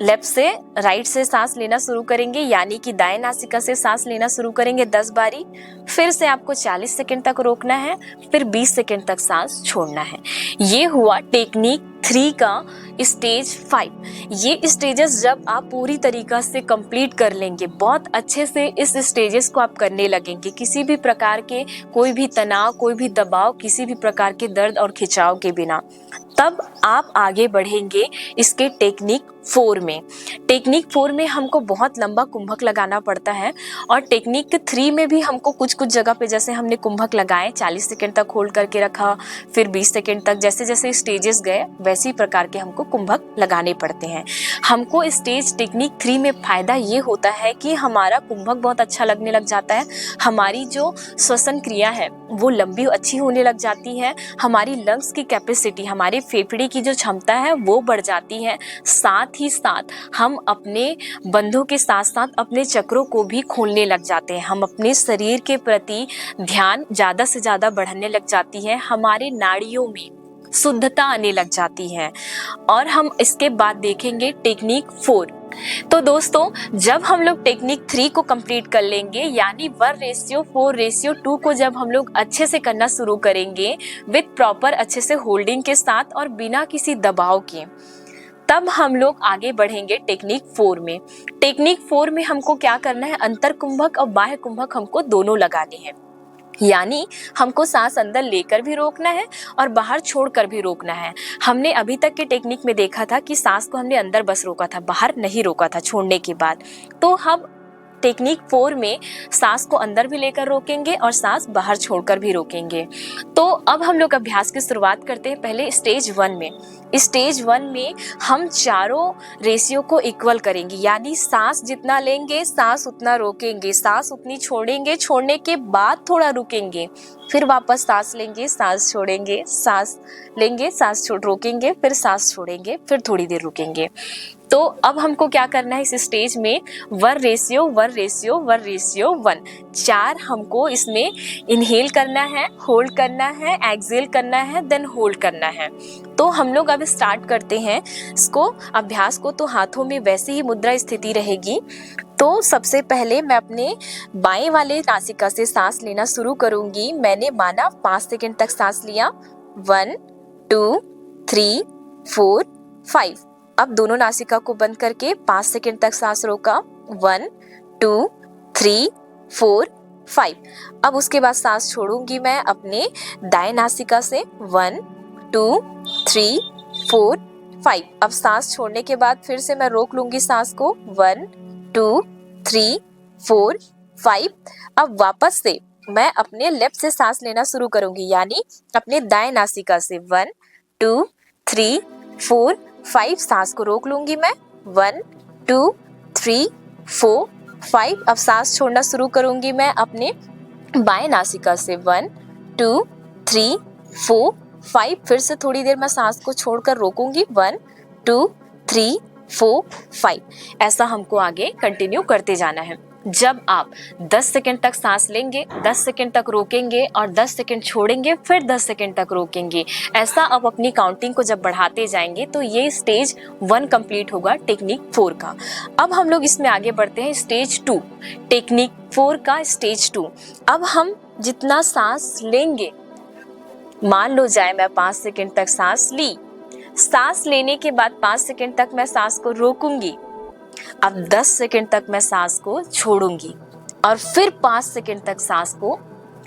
लेफ्ट से राइट से सांस लेना शुरू करेंगे, यानी कि दाएं नासिका से सांस लेना शुरू करेंगे 10 बारी, फिर से आपको 40 सेकंड तक रोकना है, फिर 20 सेकंड तक सांस छोड़ना है। ये हुआ टेक्निक 3 का स्टेज 5। ये स्टेजेस जब आप पूरी तरीका से कंप्लीट कर लेंगे, बहुत अच्छे से इस स्टेजेस को आप करने लगेंगे, किसी भी प्रकार के कोई भी तनाव, कोई भी दबाव, किसी भी प्रकार के दर्द और खिंचाव के बिना, तब आप आगे बढ़ेंगे इसके टेक्निक 4 में। टेक्निक 4 में हमको बहुत लंबा कुंभक लगाना पड़ता है और टेक्निक 3 में भी हमको कुछ कुछ जगह पे जैसे हमने कुंभक लगाए 40 सेकंड तक होल्ड करके रखा, फिर 20 सेकंड तक, जैसे जैसे स्टेजेस गए वैसे ही प्रकार के हमको कुंभक लगाने पड़ते हैं। हमको स्टेज टेक्निक 3 में फायदा ये होता है कि हमारा कुंभक बहुत अच्छा लगने लग जाता है, हमारी जो श्वसन क्रिया है वो लंबी अच्छी होने लग जाती है, हमारी लंग्स की कैपेसिटी, हमारे फेफड़े की जो क्षमता है वो बढ़ जाती है। साथ ही साथ हम अपने बंधों के साथ साथ अपने चक्रों को भी खोलने लग जाते हैं, हम अपने शरीर के प्रति ध्यान ज़्यादा से ज़्यादा बढ़ने लग जाती है, हमारे नाड़ियों में शुद्धता आने लग जाती है। और हम इसके बाद देखेंगे टेक्निक 4। तो दोस्तों, जब हम लोग टेक्निक 3 को कंप्लीट कर लेंगे, यानी 1:4:2 को जब हम लोग अच्छे से करना शुरू करेंगे विद प्रॉपर अच्छे से होल्डिंग के साथ और बिना किसी दबाव के, तब हम लोग आगे बढ़ेंगे टेक्निक 4 में। टेक्निक 4 में हमको क्या करना है, अंतर कुंभक और बाह्य कुंभक हमको दोनों लगाने हैं। यानी हमको सांस अंदर लेकर भी रोकना है और बाहर छोड़कर भी रोकना है। हमने अभी तक के टेक्निक में देखा था कि सांस को हमने अंदर बस रोका था, बाहर नहीं रोका था छोड़ने के बाद। तो हम टेक्निक 4 में सांस को अंदर भी लेकर रोकेंगे और सांस बाहर छोड़कर भी रोकेंगे। तो अब हम लोग अभ्यास की शुरुआत करते हैं पहले स्टेज 1 में। स्टेज 1 में हम चारों रेशियो को इक्वल करेंगे, यानी सांस जितना लेंगे सांस उतना रोकेंगे, सांस उतनी छोड़ेंगे, छोड़ने के बाद थोड़ा रुकेंगे, फिर वापस सांस लेंगे, सांस छोड़ेंगे, सांस लेंगे, सांस रोकेंगे, फिर सांस छोड़ेंगे, फिर थोड़ी देर रुकेंगे। तो अब हमको क्या करना है इस स्टेज में 1:1:1:1 4 हमको इसमें इनहेल करना है, होल्ड करना है, एक्सहेल करना है, देन होल्ड करना है। तो हम लोग अब स्टार्ट करते हैं इसको अभ्यास को। तो हाथों में वैसे ही मुद्रा स्थिति रहेगी। तो सबसे पहले मैं अपने बाएं वाले नासिका से सांस लेना शुरू करूंगी। मैंने माना 5 सेकंड तक सांस लिया, 1 2 3 4 5। अब दोनों नासिका को बंद करके 5 सेकंड तक सांस रोका, 1 2 3 4 5। अब उसके बाद सांस छोड़ूंगी मैं अपने दाएं नासिका से, 1 2 3 4 5। अब सांस छोड़ने के बाद फिर से मैं रोक लूंगी सांस को, 1 2 3 4 5। अब वापस से मैं अपने लेफ्ट से सांस लेना शुरू करूंगी, यानी अपने दाएं नासिका से, 1 2 3 4 5। सांस को रोक लूंगी मैं, 1 2 3 4 5। अब सांस छोड़ना शुरू करूंगी मैं अपने बाएं नासिका से 1 2 3 4 5। फिर से थोड़ी देर मैं सांस को छोड़कर रोकूंगी 1 2 3 4 5। ऐसा हमको आगे कंटिन्यू करते जाना है। जब आप 10 सेकंड तक सांस लेंगे, 10 सेकंड तक रोकेंगे और 10 सेकंड छोड़ेंगे, फिर 10 सेकंड तक रोकेंगे, ऐसा आप अपनी काउंटिंग को जब बढ़ाते जाएंगे तो ये स्टेज 1 कंप्लीट होगा टेक्निक 4 का। अब हम लोग इसमें आगे बढ़ते हैं स्टेज 2, टेक्निक 4 का स्टेज 2। अब हम जितना सांस लेंगे, मान लो जाए मैं 5 सेकंड तक सांस ली, सांस लेने के बाद 5 सेकंड तक मैं सांस को रोकूंगी, अब 10 सेकंड तक मैं सांस को छोड़ूंगी और फिर 5 सेकंड तक सांस को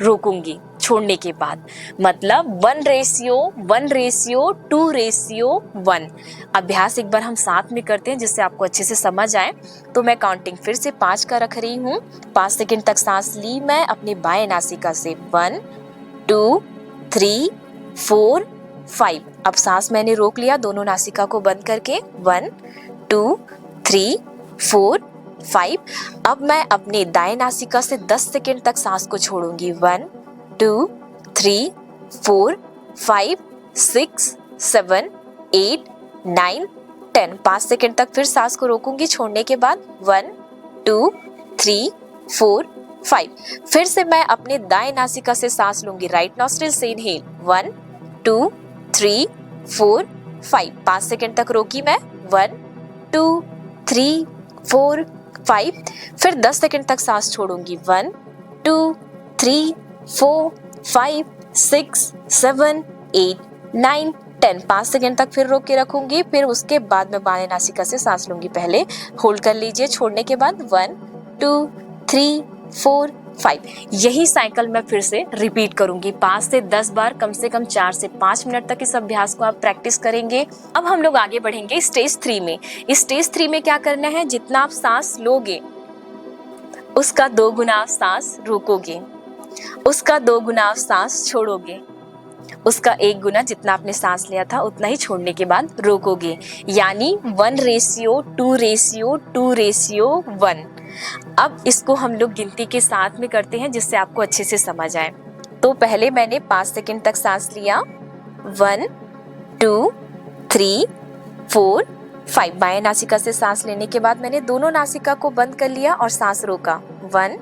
रोकूंगी छोड़ने के बाद। मतलब 1:1:2:1। अभ्यास एक बार हम साथ में करते हैं जिससे आपको अच्छे से समझ आए। तो मैं काउंटिंग फिर से 5 का रख रही हूँ। 5 सेकंड तक सांस ली मैं अपने बाएं नासिका से 1 2 3 4 5। अब सांस मैंने रोक लिया दोनों नासिका को बंद करके 1 2 3 4 5। अब मैं अपने दाएं नासिका से 10 सेकंड तक सांस को छोड़ूंगी 1 2 3 4 5 6 7 8 9 10। 5 सेकंड तक फिर सांस को रोकूंगी छोड़ने के बाद 1 2 3 4 5। फिर से मैं अपने दाएं नासिका से सांस लूंगी, राइट नॉस्ट्रिल से इनहेल 1 2 3 4 5। 5 सेकंड तक रोकी मैं 1 2 3 4 5। फिर 10 सेकंड तक सांस छोड़ूंगी 1 2 3 4 5 6 7 8 9 10। 5 सेकंड तक फिर रोक के रखूंगी, फिर उसके बाद मैं बाएं नासिका से सांस लूंगी। पहले होल्ड कर लीजिए, छोड़ने के बाद 1 2 3 4 5। यही साइकिल मैं फिर से रिपीट करूंगी 5 से 10 बार, कम से कम 4 से 5 मिनट तक इस अभ्यास को आप प्रैक्टिस करेंगे। अब हम लोग आगे बढ़ेंगे स्टेज 3 में। इस स्टेज 3 में क्या करना है, जितना आप सांस लोगे उसका 2 गुना आप सांस रोकोगे, उसका 2 गुना आप सांस छोड़ोगे, उसका 1 गुना जितना आपने सांस लिया था उतना ही छोड़ने के बाद रोकोगे। यानी 1:2:2:1। अब इसको हम लोग गिनती के साथ में करते हैं जिससे आपको अच्छे से समझ आए। तो पहले मैंने 5 सेकंड तक सांस लिया 1 2 3 4 5। बाएं नासिका से सांस लेने के बाद मैंने दोनों नासिका को बंद कर लिया और सांस रोका 1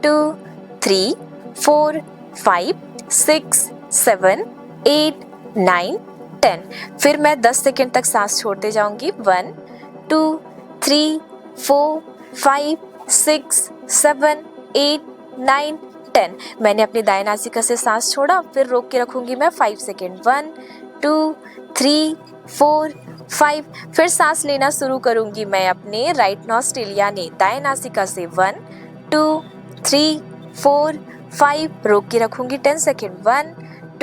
2 3 4 5 6 7 8 9 10। फिर मैं 10 सेकंड तक सांस छोड़ते जाऊंगी 1 2 3 4 5 6 7 8 9 10। मैंने अपनी दाएं नासिका से सांस छोड़ा, फिर रोक के रखूंगी मैं 5 सेकेंड 1 2 3 4 5। फिर सांस लेना शुरू करूंगी मैं अपने राइट नॉस्ट्रिल यानी दाएं नासिका से 1 2 3 4 5। रोक के रखूंगी 10 सेकेंड 1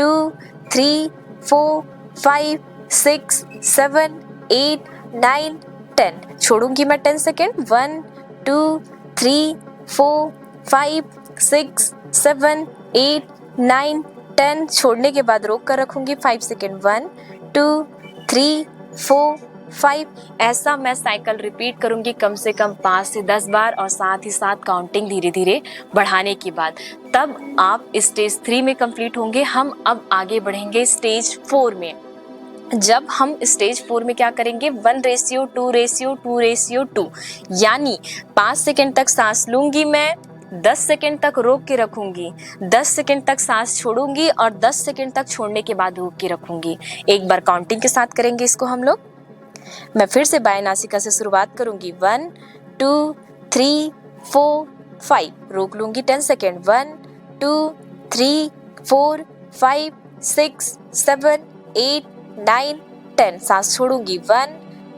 2 3 4 5 6 7 8 9 10। छोड़ूंगी मैं 10 सेकेंड 1 2 3 4 5 6 7 8 9 10। छोड़ने के बाद रोक कर रखूंगी 5 सेकेंड 1 2 3 4 5। ऐसा मैं साइकिल रिपीट करूंगी कम से कम 5 से 10 बार और साथ ही साथ काउंटिंग धीरे धीरे बढ़ाने के बाद तब आप स्टेज 3 में कंप्लीट होंगे। हम अब आगे बढ़ेंगे स्टेज 4 में। जब हम स्टेज 4 में क्या करेंगे 1:2:2:2 यानी 5 सेकेंड तक सांस लूंगी मैं, 10 सेकेंड तक रोक के रखूंगी, 10 सेकेंड तक सांस छोड़ूंगी और 10 सेकेंड तक छोड़ने के बाद रोक के रखूंगी। एक बार काउंटिंग के साथ करेंगे इसको हम लोग। मैं फिर से बाएं नासिका से शुरुआत करूंगी 1 2 3 4 5। रोक लूंगी 10 सेकेंड 1 2 3 4 5 6 7 8 9 10। सांस छोड़ूंगी 1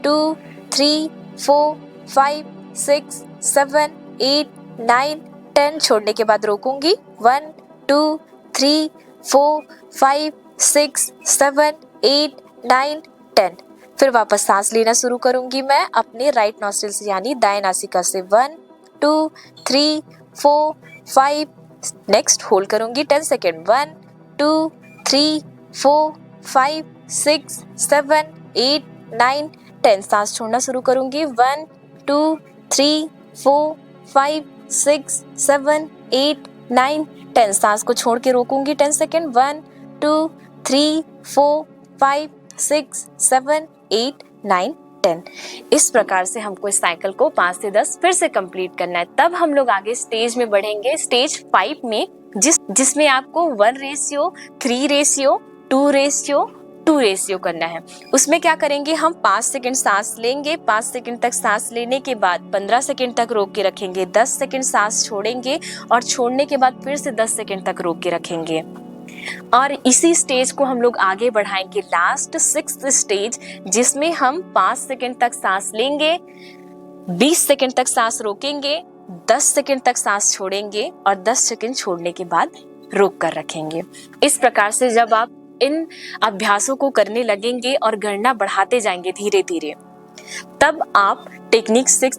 2 3 4 5 6 7 8 9 10। छोड़ने के बाद रोकूंगी 1 2 3 4 5 6 7 8 9 10। फिर वापस सांस लेना शुरू करूंगी मैं अपने राइट नॉस्ट्रिल से यानी दाएं नासिका से 1 2 3 4 5। नेक्स्ट होल्ड करूंगी 10 सेकेंड 1 2 3 4 5 6 7 8 9 10। सांस छोड़ना शुरू करूंगी 1 2 3 4 5 6 7 8 9, 10। सांस को छोड़ के रोकूंगी 10 सेकेंड। 1, 2, 3, 4, 5, 6, 7, 8, 9, 10। इस प्रकार से हमको इस साइकिल को 5 से 10 फिर से कंप्लीट करना है। तब हम लोग आगे स्टेज में बढ़ेंगे, स्टेज 5 में, जिसमें आपको 1:3:2 2:2 करना है। उसमें क्या करेंगे, हम 5 सेकंड सांस लेंगे, 5 सेकंड तक सांस लेने के बाद 15 सेकंड तक रोक के रखेंगे, 10 सेकंड सांस छोड़ेंगे और छोड़ने के बाद फिर से 10 सेकंड तक रोक के रखेंगे। और इसी स्टेज को हम लोग आगे बढ़ाएंगे लास्ट 6th स्टेज, जिसमें हम 5 सेकंड तक सांस लेंगे, 20 सेकंड तक सांस रोकेंगे, 10 सेकंड तक सांस छोड़ेंगे और 10 सेकंड छोड़ने के बाद रोक कर रखेंगे। इस प्रकार से जब आप इन अभ्यासों को करने लगेंगे और गणना बढ़ाते जाएंगे धीरे धीरे, तब आप टेक्निक 4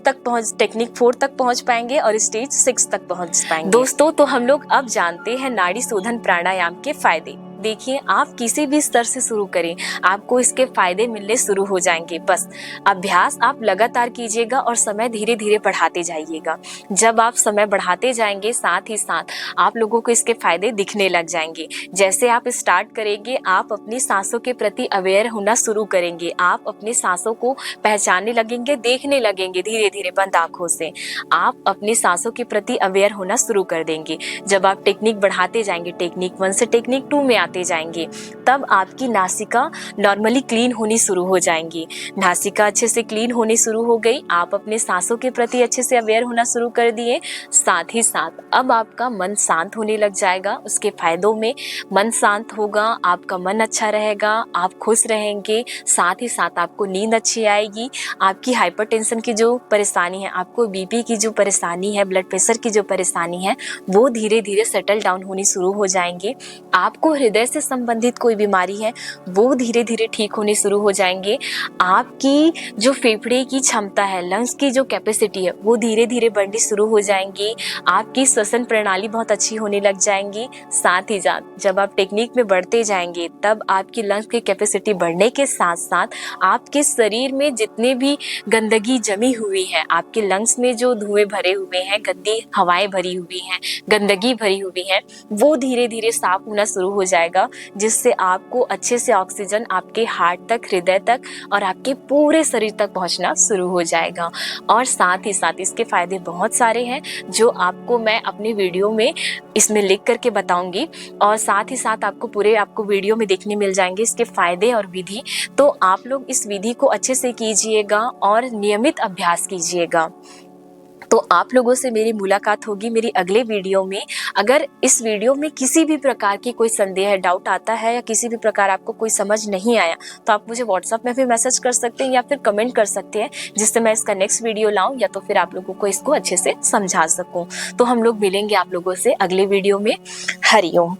तक पहुंच पाएंगे और स्टेज 6 तक पहुंच पाएंगे। दोस्तों, तो हम लोग अब जानते हैं नाड़ी शोधन प्राणायाम के फायदे। देखिए, आप किसी भी स्तर से शुरू करें, आपको इसके फायदे मिलने शुरू हो जाएंगे। बस अभ्यास आप लगातार कीजिएगा और समय धीरे धीरे बढ़ाते जाइएगा। जब आप समय बढ़ाते जाएंगे, साथ ही साथ आप लोगों को इसके फायदे दिखने लग जाएंगे। जैसे आप स्टार्ट करेंगे, आप अपनी सांसों के प्रति अवेयर होना शुरू करेंगे, आप अपनी सांसों को पहचानने लगेंगे, देखने लगेंगे धीरे धीरे बंद आंखों से। आप अपनी सांसों के प्रति अवेयर होना शुरू कर देंगे। जब आप टेक्निक बढ़ाते जाएंगे, टेक्निक 1 से टेक्निक 2 में आते जाएंगे, तब आपकी नासिका नॉर्मली क्लीन होनी शुरू हो जाएंगी। नासिका अच्छे से क्लीन होनी शुरू हो गई, आप अपने सांसों के प्रति अच्छे से अवेयर होना शुरू कर दिए। साथ ही साथ अब आपका मन शांत होने लग जाएगा। उसके फायदों में मन शांत होगा, आपका मन अच्छा रहेगा, आप खुश रहेंगे, साथ ही साथ आपको नींद अच्छी आएगी। आपकी हाइपरटेंशन की जो परेशानी है, आपको बीपी की जो परेशानी है, ब्लड प्रेशर की जो परेशानी है, वो धीरे धीरे सेटल डाउन होनी शुरू हो जाएंगे। आपको हृदय से संबंधित कोई बीमारी है, वो धीरे धीरे ठीक होने शुरू हो जाएंगे। आपकी जो फेफड़े की क्षमता है, लंग्स की जो कैपेसिटी है, वो धीरे धीरे बढ़नी शुरू हो जाएंगी। आपकी श्वसन प्रणाली बहुत अच्छी होने लग जाएंगी। साथ ही साथ जब आप टेक्निक में बढ़ते जाएंगे, तब आपकी लंग्स की कैपेसिटी बढ़ने के साथ साथ आपके शरीर में जितने भी गंदगी जमी हुई है, आपके लंग्स में जो धुएं भरे हुए हैं, गंदी हवाएं भरी हुई हैं, गंदगी भरी हुई है, वो धीरे धीरे साफ होना शुरू हो जाएगा, जिससे आपको अच्छे से ऑक्सीजन आपके हार्ट तक, हृदय तक और आपके पूरे शरीर तक पहुंचना शुरू हो जाएगा। और साथ ही साथ इसके फायदे बहुत सारे हैं, जो आपको मैं अपनी वीडियो में इसमें लिख करके बताऊंगी, और साथ ही साथ आपको वीडियो में देखने मिल जाएंगे इसके फायदे और विधि। तो आप लोग इस विधि को अच्छे से कीजिएगा और नियमित अभ्यास कीजिएगा। तो आप लोगों से मेरी मुलाकात होगी मेरी अगले वीडियो में। अगर इस वीडियो में किसी भी प्रकार की कोई संदेह, डाउट आता है या किसी भी प्रकार आपको कोई समझ नहीं आया, तो आप मुझे व्हाट्सएप में भी मैसेज कर सकते हैं या फिर कमेंट कर सकते हैं, जिससे मैं इसका नेक्स्ट वीडियो लाऊं या तो फिर आप लोगों को इसको अच्छे से समझा सकूं। तो हम लोग मिलेंगे आप लोगों से अगले वीडियो में। हरिओम।